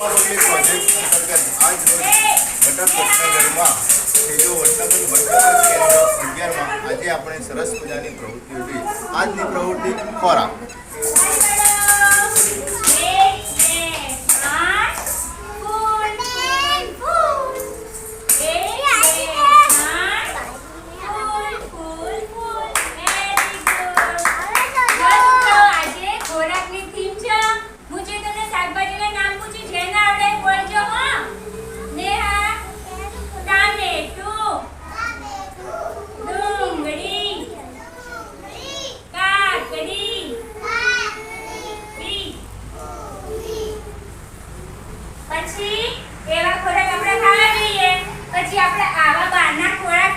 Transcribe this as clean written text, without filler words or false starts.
Project અંતર્ગત આજ રોજ બટક વડનગરમાં છેલ્લો વડનગર કેન્દ્ર 11માં આજે આપણે સરસ મજાની પ્રવૃત્તિ હતી. આજની પ્રવૃત્તિ ખોરાક. પછી એવા ખોરાક આપણે ખાવા જોઈએ. પછી આપણે આવા બહારના ખોરાક